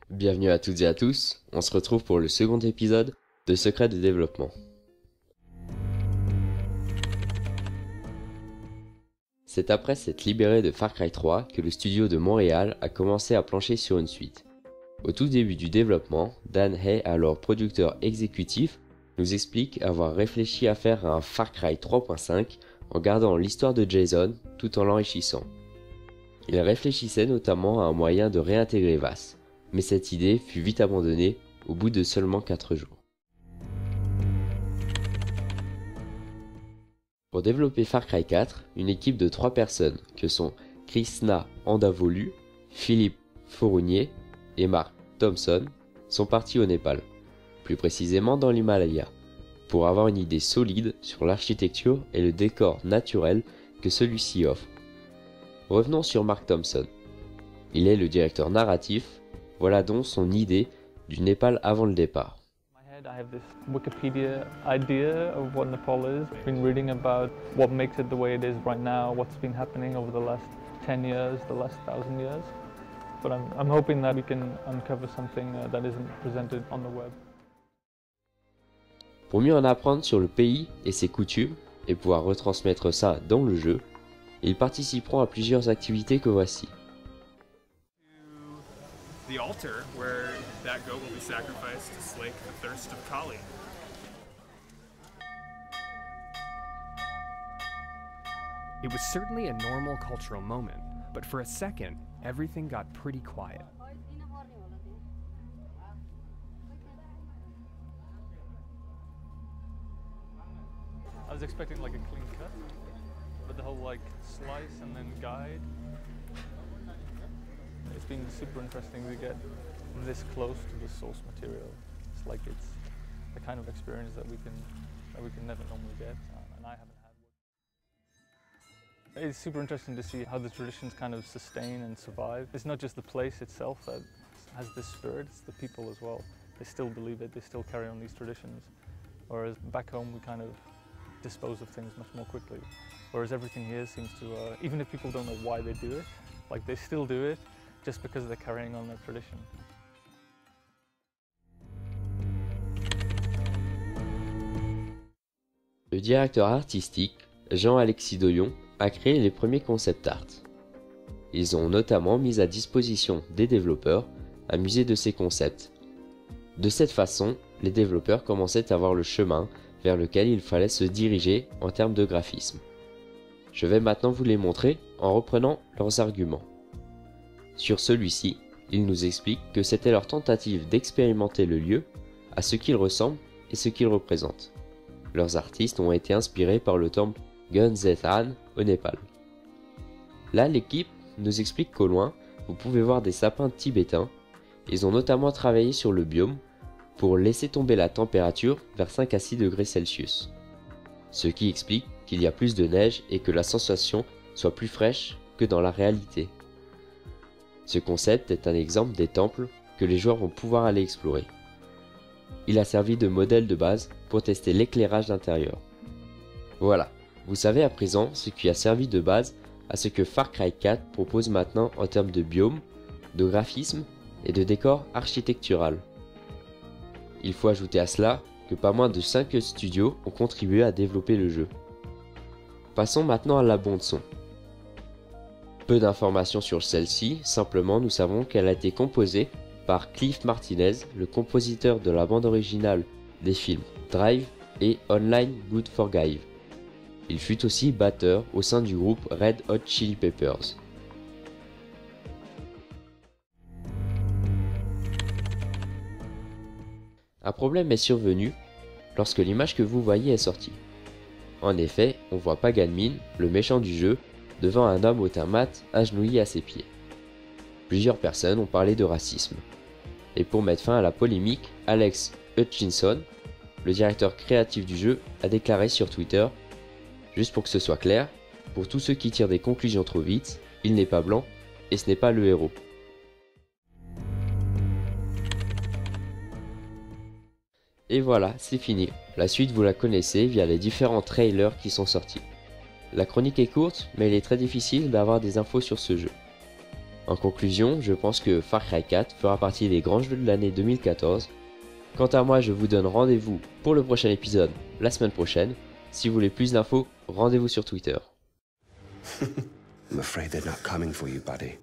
Bienvenue à toutes et à tous, on se retrouve pour le second épisode de Secrets de développement. C'est après s'être libéré de Far Cry 3 que le studio de Montréal a commencé à plancher sur une suite. Au tout début du développement, Dan Hay, alors producteur exécutif, nous explique avoir réfléchi à faire un Far Cry 3.5 en gardant l'histoire de Jason tout en l'enrichissant. Il réfléchissait notamment à un moyen de réintégrer Vaas, mais cette idée fut vite abandonnée au bout de seulement 4 jours. Pour développer Far Cry 4, une équipe de 3 personnes, que sont Krishna Andavolu, Philippe Fournier et Mark Thompson, sont partis au Népal, plus précisément dans l'Himalaya, pour avoir une idée solide sur l'architecture et le décor naturel que celui-ci offre. Revenons sur Mark Thompson. Il est le directeur narratif, voilà donc son idée du Népal avant le départ. I have this Wikipedia idea of what Nepal is. I've been reading about what makes it the way it is right now, what's been happening over the last 10 years, the last 1,000 years. But I'm hoping that we can uncover something that isn't presented on the web. Pour mieux en apprendre sur le pays et ses coutumes, et pouvoir retransmettre ça dans le jeu, ils participeront à plusieurs activités que voici. The altar where that goat will be sacrificed to slake the thirst of Kali. It was certainly a normal cultural moment, but for a second, everything got pretty quiet. I was expecting like a clean cut, but the whole like slice and then guide. It's been super interesting to get this close to the source material. It's like it's the kind of experience that we can never normally get, and I haven't had. It's super interesting to see how the traditions kind of sustain and survive. It's not just the place itself that has this spirit, it's the people as well. They still believe it, they still carry on these traditions. Whereas back home we kind of dispose of things much more quickly. Whereas everything here seems to, even if people don't know why they do it, like they still do it just because they're carrying on their tradition. Le directeur artistique, Jean-Alexis Doyon, a créé les premiers concept art. Ils ont notamment mis à disposition des développeurs un musée de ces concepts. De cette façon, les développeurs commençaient à voir le chemin vers lequel il fallait se diriger en termes de graphisme. Je vais maintenant vous les montrer en reprenant leurs arguments. Sur celui-ci, ils nous expliquent que c'était leur tentative d'expérimenter le lieu à ce qu'il ressemble et ce qu'il représente. Leurs artistes ont été inspirés par le temple Gunzethan au Népal. Là, l'équipe nous explique qu'au loin, vous pouvez voir des sapins tibétains. Ils ont notamment travaillé sur le biome pour laisser tomber la température vers 5 à 6 degrés Celsius. Ce qui explique qu'il y a plus de neige et que la sensation soit plus fraîche que dans la réalité. Ce concept est un exemple des temples que les joueurs vont pouvoir aller explorer. Il a servi de modèle de base pour tester l'éclairage d'intérieur. Voilà, vous savez à présent ce qui a servi de base à ce que Far Cry 4 propose maintenant en termes de biome, de graphisme et de décor architectural. Il faut ajouter à cela que pas moins de 5 studios ont contribué à développer le jeu. Passons maintenant à la bande son. Peu d'informations sur celle-ci, simplement nous savons qu'elle a été composée par Cliff Martinez, le compositeur de la bande originale des films Drive et Online Good Forgive. Il fut aussi batteur au sein du groupe Red Hot Chili Peppers. Un problème est survenu lorsque l'image que vous voyez est sortie. En effet, on voit Pagan Min, le méchant du jeu, devant un homme au teint mat agenouillé à ses pieds. Plusieurs personnes ont parlé de racisme. Et pour mettre fin à la polémique, Alex Hutchinson, le directeur créatif du jeu, a déclaré sur Twitter « Juste pour que ce soit clair, pour tous ceux qui tirent des conclusions trop vite, il n'est pas blanc et ce n'est pas le héros. » Et voilà, c'est fini. La suite vous la connaissez via les différents trailers qui sont sortis. La chronique est courte, mais il est très difficile d'avoir des infos sur ce jeu. En conclusion, je pense que Far Cry 4 fera partie des grands jeux de l'année 2014. Quant à moi, je vous donne rendez-vous pour le prochain épisode la semaine prochaine. Si vous voulez plus d'infos, rendez-vous sur Twitter. I'm afraid they're not coming for you, buddy.